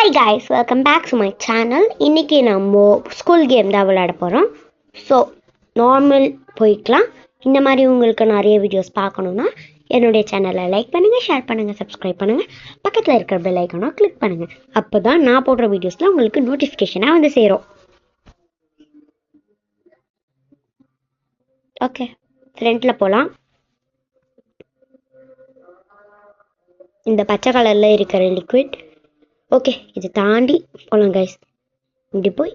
Hi guys, welcome back to my channel. இன்னைக்கு நம்ம school game தான் விளையாட போகிறோம். ஸோ நார்மல் போய்க்கலாம். இந்த மாதிரி உங்களுக்கு நிறைய வீடியோஸ் பார்க்கணுன்னா என்னுடைய சேனலை லைக் பண்ணுங்கள், ஷேர் பண்ணுங்கள், சப்ஸ்கிரைப் பண்ணுங்கள், பக்கத்தில் இருக்கிற பெல் ஐக்கானை கிளிக் பண்ணுங்கள். அப்போ தான் நான் போடுற வீடியோஸ்லாம் உங்களுக்கு நோட்டிஃபிகேஷனாக வந்து சேரும். ஓகே, ஃப்ரண்ட்டில் போகலாம். இந்த பச்சை கலரில் இருக்கிற லிக்விட். ஓகே, இது தாண்டி போகலாம் கைஸ். இப்படி போய்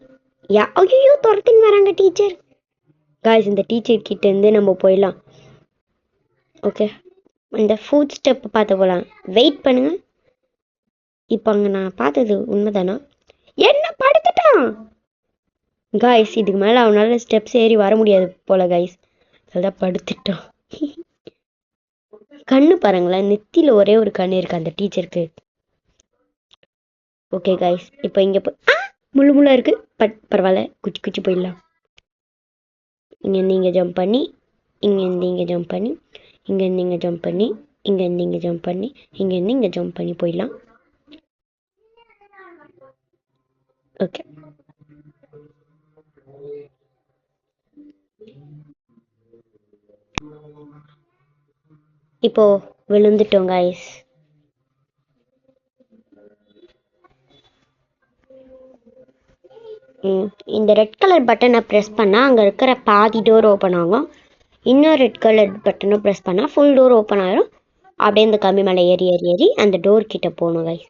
ஐயோ துரத்தின்னு வராங்க டீச்சர். கைஸ், இந்த டீச்சர் கிட்டேருந்து நம்ம போயிடலாம். ஓகே, இந்த ஃபுட் ஸ்டெப் பார்த்து போகலாம். வெயிட் பண்ணுங்க. இப்போ அங்கே நான் பார்த்தது உண்மைதானா? என்ன படுத்துட்டான் கைஸ். இதுக்கு மேலே அவனால ஸ்டெப்ஸ் ஏறி வர முடியாது போல கைஸ். அதான் படுத்துட்டான். கண்ணு பாருங்களேன், நெத்தியில் ஒரே ஒரு கண்ணு இருக்கு அந்த டீச்சருக்கு. ஓகே கைஸ், இப்போ இங்கே போய் முள்ளு முள்ளா இருக்கு. பரவாயில்ல, குச்சி குச்சி போயிடலாம். இங்கேருந்து இங்கே ஜம்ப் பண்ணி, இங்கேருந்து இங்கே ஜம்ப் பண்ணி, இங்கேருந்து இங்கே ஜம்ப் பண்ணி, இங்கேருந்து இங்கே ஜம்ப் பண்ணி, இங்கேருந்து இங்கே ஜம்ப் பண்ணி போயிடலாம். ஓகே, இப்போ விழுந்துட்டோம் கைஸ். இந்த ரெட் கலர் பட்டனை ப்ரெஸ் பண்ணால் அங்கே இருக்கிற பாதி டோர் ஓப்பன் ஆகும். இன்னும் ரெட் கலர் பட்டனை ப்ரெஸ் பண்ணால் ஃபுல் டோர் ஓப்பன் ஆகிடும். அப்படியே இந்த கம்பி மேலே ஏறி ஏறி ஏறி அந்த டோர் கிட்ட போகணும் கைஸ்.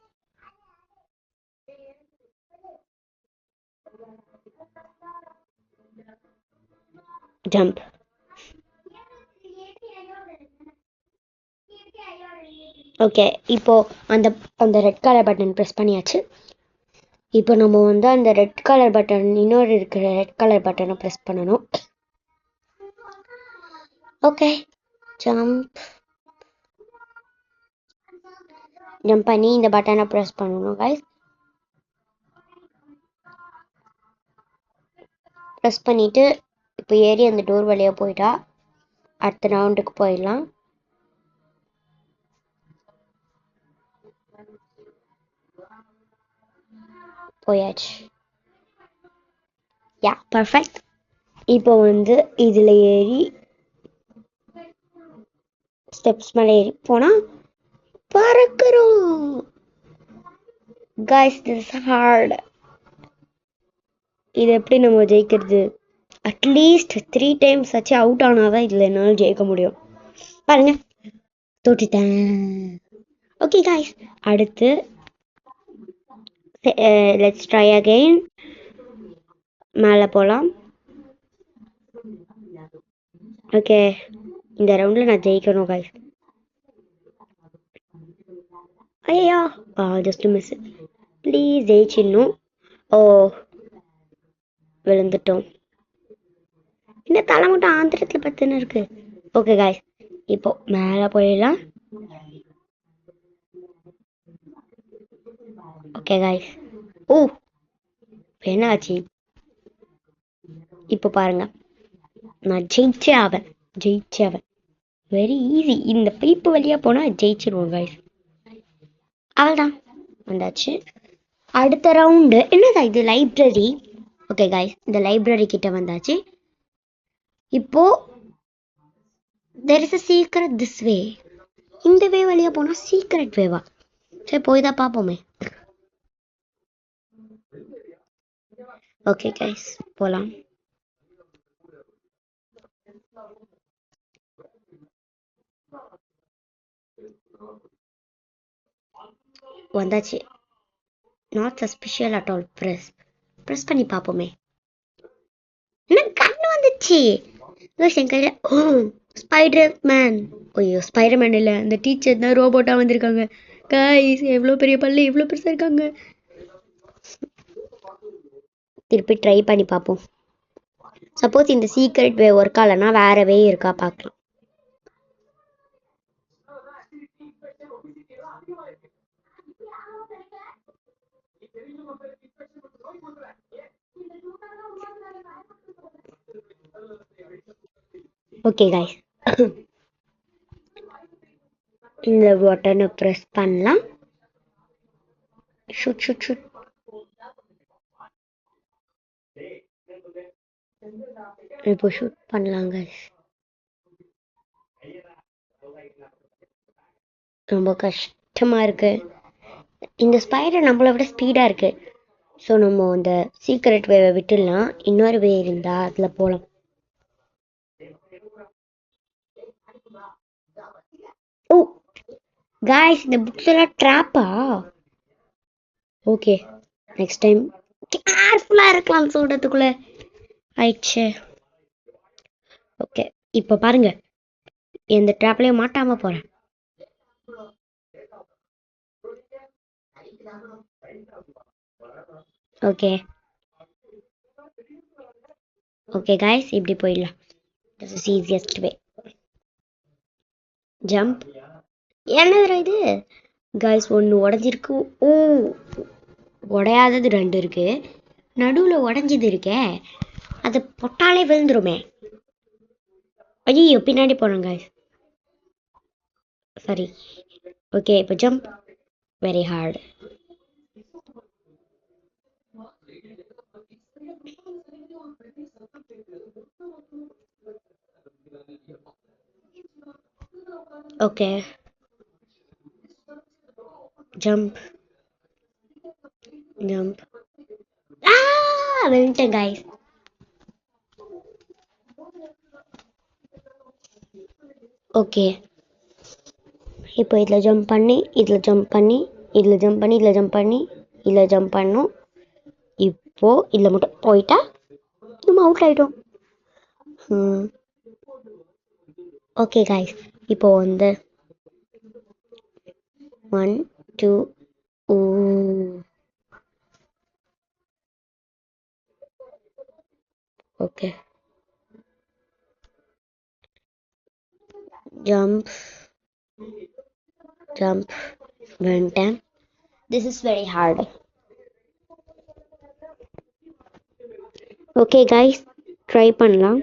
ஜம்ப். ஓகே, இப்போ அந்த அந்த ரெட் கலர் பட்டன் ப்ரெஸ் பண்ணியாச்சு. இப்போ நம்ம வந்து அந்த ரெட் கலர் பட்டன், இன்னொரு இருக்கிற ரெட் கலர் பட்டனை ப்ரெஸ் பண்ணணும். ஓகே, ஜம்ப் ஜம்ப் பண்ணி இந்த பட்டனை ப்ரெஸ் பண்ணணும் கைஸ். ப்ரெஸ் பண்ணிவிட்டு இப்போ ஏறி அந்த டோர் வழியாக போயிட்டா அடுத்த ரவுண்டுக்கு போயிடலாம். போயாச்சு. Yeah, perfect. இப்போ வந்து இதில் ஏறி ஸ்டெப்ஸ் மேலே ஏறி போனால் பறக்கிறோம் கைஸ். This is hard. இது எப்படி நம்ம ஜெயிக்கிறது? அட்லீஸ்ட் 3 times ஆச்சு அவுட் ஆனால் தான் இதில் என்னால் ஜெயிக்க முடியும். பாருங்க, தோற்றுட்டேன். ஓகே கைஸ், அடுத்து லெட்ஸ் ட்ரை அகெயின். மேலே போகலாம். ஓகே, இந்த ரவுண்டில் நான் ஜெயிக்கணும் கைஸ். ஐயா, ஜஸ்ட் மிஸ். ப்ளீஸ் ஜெயிச்சிடணும். ஓ, விழுந்துட்டோம். இன்னும் தலை மட்டும் ஆந்திரத்தில் பத்துன்னு இருக்கு. ஓகே கைஸ், இப்போ மேலே போயிடலாம். Okay guys. ஓ, என்ன ஆச்சு? இப்போ பாருங்க, நான் ஜெயிச்சே ஆவேன். Very easy. இந்த பைப்பு வழியாக போனால் ஜெயிச்சிருவோம் கைஸ். அவ்வளோதான், வந்தாச்சு. அடுத்த ரவுண்டு என்னதா இது? லைப்ரரி. ஓகே கைஸ், இந்த லைப்ரரி கிட்ட வந்தாச்சு. இப்போ there is a secret this way. இந்த வே வழியாக போனால் சீக்ரெட் வேவா? சரி, போய் தான் பார்ப்போமே. ஓகே கைஸ், போகலாம். வந்தாச்சு. Not suspicious at all. Press பண்ணி பார்ப்போமே. என்ன கண்ணு வந்துச்சு என் கையில். ஓ, ஸ்பைடர் மேன். ஐயோ, ஸ்பைடர் மேன் இல்லை, அந்த டீச்சர் தான் ரோபோட்டாக வந்திருக்காங்க கைஸ். எவ்வளோ பெரிய பல்லு, எவ்வளோ பெருசாக இருக்காங்க. திருப்பி ட்ரை பண்ணி பார்ப்போம். சப்போஸ் இந்த சீக்ரெட் வே ஒர்க் ஆகலைன்னா வேற வே இருக்கா பார்க்கலாம். ஓகே கைஸ், இந்த பட்டனை ப்ரெஸ் பண்ணலாம். Shoot shoot shoot. இப்போ ஷூட் பண்ணலாம் கைஸ். ரொம்ப கஷ்டமா இருக்கு. இந்த ஸ்பைடர் நம்மளை விட ஸ்பீடா இருக்கு. ஸோ நம்ம அந்த சீக்ரெட் வேவை விட்டுடலாம். இன்னொரு வே இருந்தா அதுல போகலாம். ஓ காய்ஸ், இந்த புக்ஸ் எல்லாம் ட்ராப்பா? ஓகே, நெக்ஸ்ட் டைம் கேர்ஃபுல்லா இருக்கலாம் சொல்றதுக்குள்ள ஆயிடுச்சு. ஓகே, இப்போ பாருங்க, எந்த ட்ராப்லயும் மாட்டாம போறேன். ஓகே ஓகே காய்ஸ், இப்படி போயிடலாம். This is easiest way. Jump. என்னது இது காய்ஸ்? ஒன்று உடஞ்சிருக்கு. ஓ, உடையாதது 2 இருக்கு, நடுவில் உடஞ்சது இருக்கே, அது பொட்டாலே விழுந்துருமே. ஐயோ, பின்னாடி போனோம் காய்ஸ். சரி, ஓகே, இப்போ jump. Very hard. Okay, jump jump. விழுந்துட்டேன் காய்ஸ். ஓகே, இப்போ இதில் ஜம்ப் பண்ணி, இதில் ஜம்ப் பண்ணி, இதில் ஜம்ப் பண்ணி, இதில் ஜம்ப் பண்ணி, இதில் ஜம்ப் பண்ணும். இப்போ இதில் மட்டும் போயிட்டா நம்ம அவுட் ஆகிட்டோம். ஓகே காய்ஸ், இப்போ வந்து 1 2. Okay, jump jump. வந்துட்டேன். This is very hard. Okay guys, try பண்ணலாம்.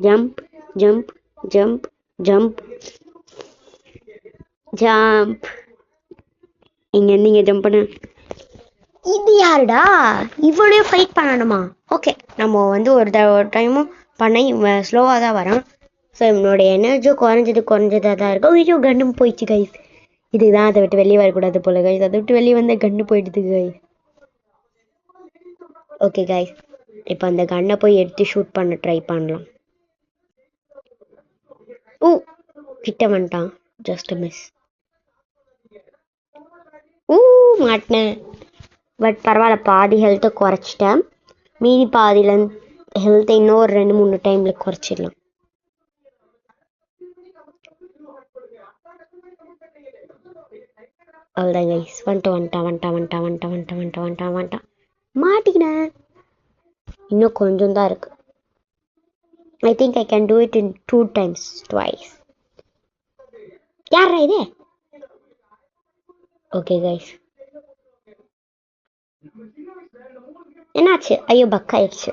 Jump jump jump jump jump. இங்கேருந்து இங்கே ஜம்ப் பண்ண. இது யாருடா? இவனையும் ஃபைட் பண்ணணுமா? ஓகே, நம்ம வந்து ஒரு டைமும் பண்ண இவன் ஸ்லோவாக தான் வரான். ஸோ இவனோட எனர்ஜியும் குறைஞ்சதாக தான் இருக்கும். ஐயோ, கன்னும் போயிடுச்சு கைஸ். இதுதான், அதை விட்டு வெளியே வரக்கூடாது போல கைஸ். அதை விட்டு வெளியே வந்தால் கன்று போயிடுது கைஸ். ஓகே கைஸ், இப்போ அந்த கன்னை போய் எடுத்து ஷூட் பண்ண ட்ரை பண்ணலாம். ஓ, கிட்ட வந்துட்டான். Just miss. மாட்டினேன். பட் பரவாயில்ல, பாதி ஹெல்த்தை குறைச்சிட்டேன். மீதி பாதியில் ஹெல்த்தை இன்னும் ஒரு 2-3 டைமில் குறைச்சிடலாம். அவ்வளோதான் கைஸ். வந்துட்டான். மாட்டிக்கினேன். இன்னும் கொஞ்சம் தான் இருக்கு. I think I can do it in 2 times, twice. யாரா இது? ஓகே கைஸ், என்னாச்சு? ஐயோ, பக்காயிடுச்சு.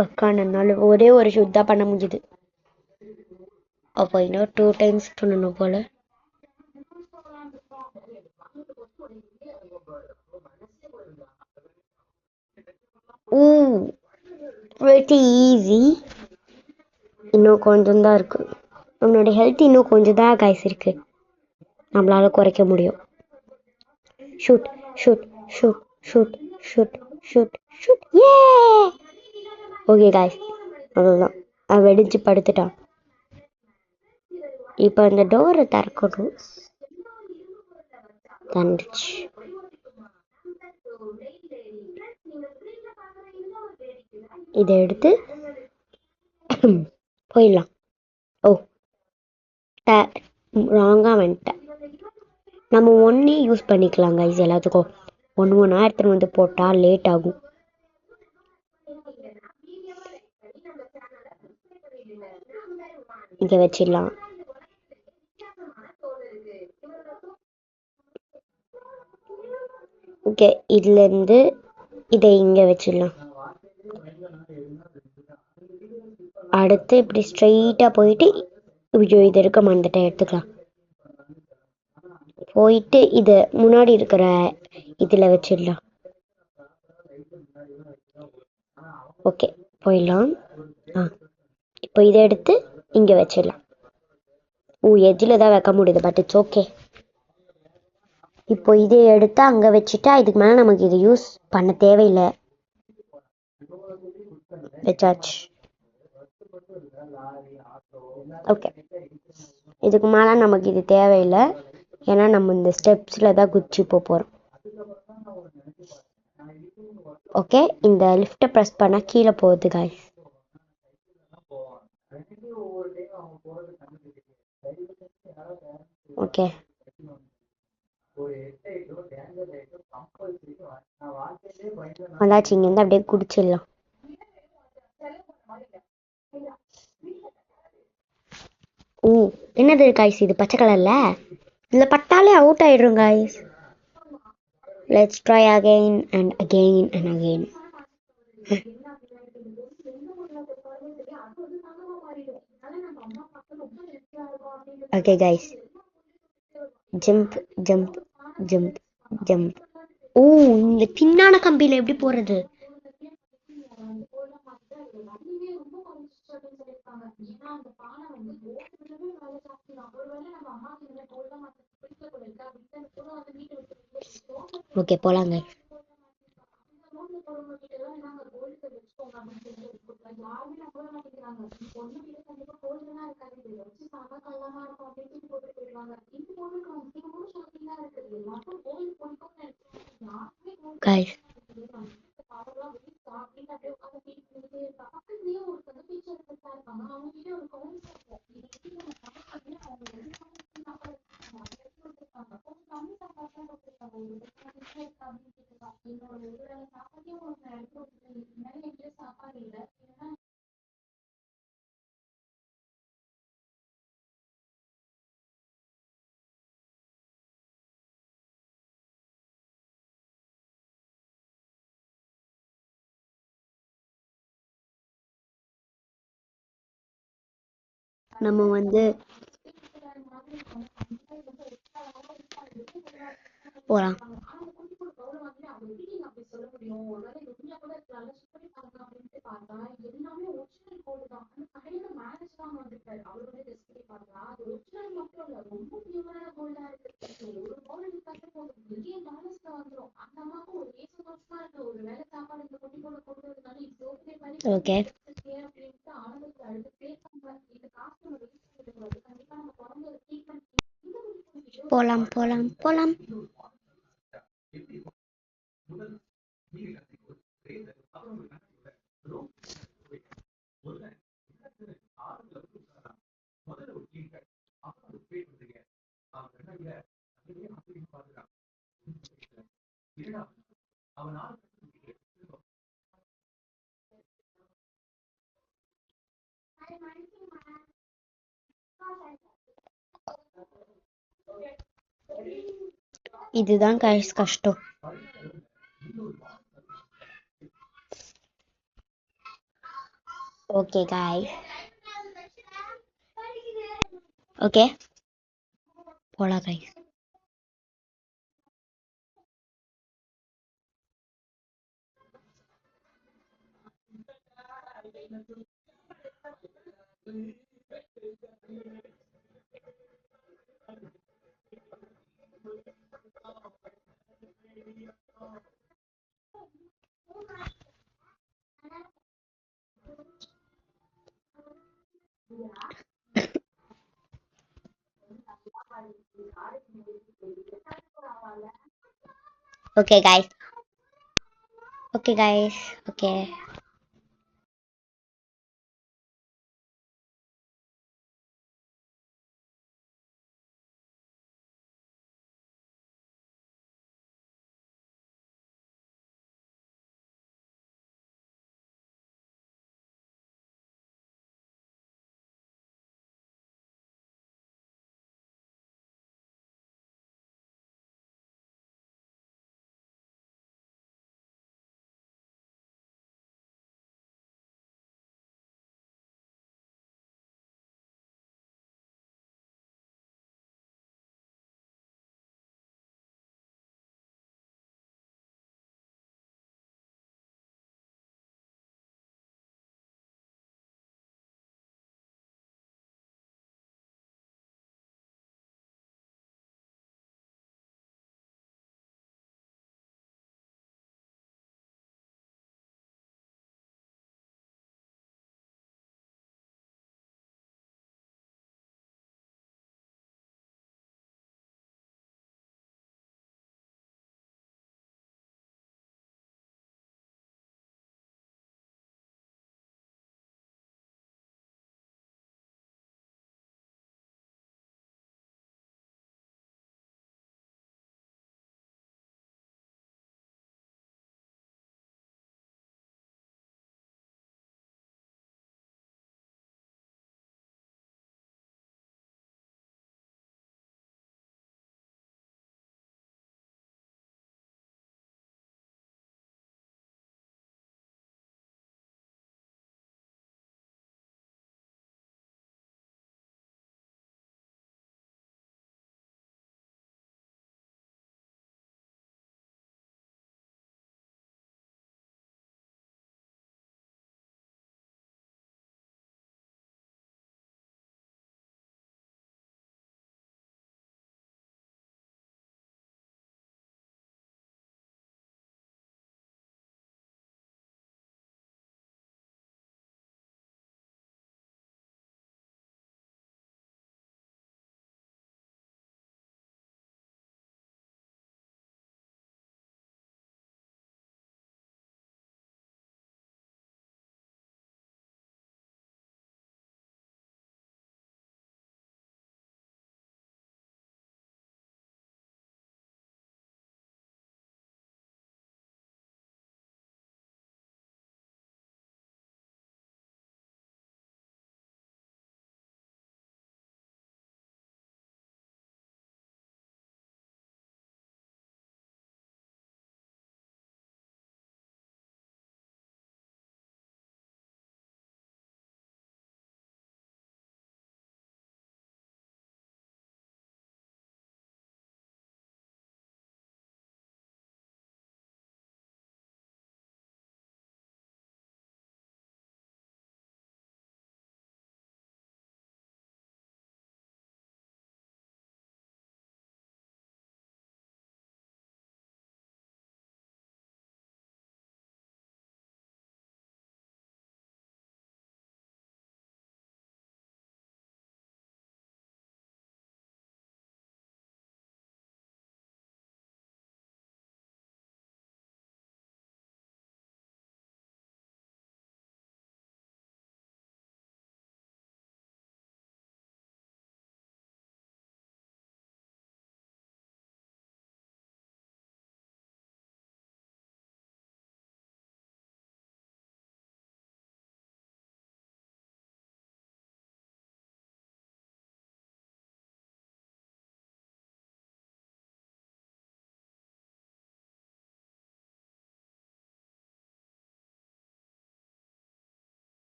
பக்கானனால ஒரே ஒரு ஷூட் தான் பண்ண முடியுது. அப்போ இன்னும் 2 டைம்ஸ் பண்ணணும் போல. pretty easy. இன்னும் கொஞ்சம் தான் இருக்கு. நம்மளோட ஹெல்த் இன்னும் கொஞ்சம் தான் கைஸ் இருக்கு. நம்மளால குறைக்க முடியும். Shoot shoot shoot shoot shoot shoot shoot. ஏ ஓகே கைஸ், அவ்வளோதான். அவன் வெடிச்சு படுத்துட்டான். இப்போ அந்த டோரை திறக்கணும். தந்துச்சு. இதை எடுத்து போயிடலாம். ஓ, ராங்காக வந்துட்டேன். நம்ம ஒன்றே யூஸ் பண்ணிக்கலாம் கைஸ். எல்லாத்துக்கும் ஒன்று எடுத்துகிட்டு வந்து போட்டால் லேட் ஆகும். இங்கே வச்சிடலாம். ஓகே, இதுலேருந்து இதை இங்கே வச்சிடலாம். அடுத்து இப்படி ஸ்ட்ரெயிட்டாக போயிட்டு இது இருக்க மாட்டேன் எடுத்துக்கலாம். போயிட்டு இது முன்னாடி இருக்கிற இதில் வச்சிடலாம். ஓகே போயிடலாம். இப்போ இதை எடுத்து இங்கே வச்சிடலாம். எஜ்ஜில் தான் வைக்க முடியுது, பட் இட்ஸ் ஓகே. இப்போ இதை எடுத்து அங்கே வச்சுட்டா இதுக்கு மேலே நமக்கு இது யூஸ் பண்ண தேவையில்லை. வச்சாச்சு. ஓகே, இதுக்கு மேலே நமக்கு இது தேவையில்லை, ஏன்னா நம்ம இந்த ஸ்டெப்ஸில் தான் குச்சி போகிறோம். ஓகே, இந்த லிஃப்ட்டை ப்ரெஸ் பண்ணால் கீழே போகுது காய்ஸ். ஓகே, வந்தாச்சு. இங்கேருந்து அப்படியே குடிச்சிடலாம். என்னது காய்ஸ் இது பச்சை கலர்ல? இதில் பட்டாலே அவுட் ஆயிடும் guys. Let's try again and again and again. Okay guys, jump jump jump jump. இந்த தின்னான கம்பியில எப்படி போறது? ஓகே போலாங்க. Guys, நம்ம வந்து போலாம். ஓகே, போலாம் போலாம் போலாம். இதுதான் கைஸ் கஷ்டம். ஓகே காய்ஸ், ஓகே போலாம் கைஸ். Okay guys, okay.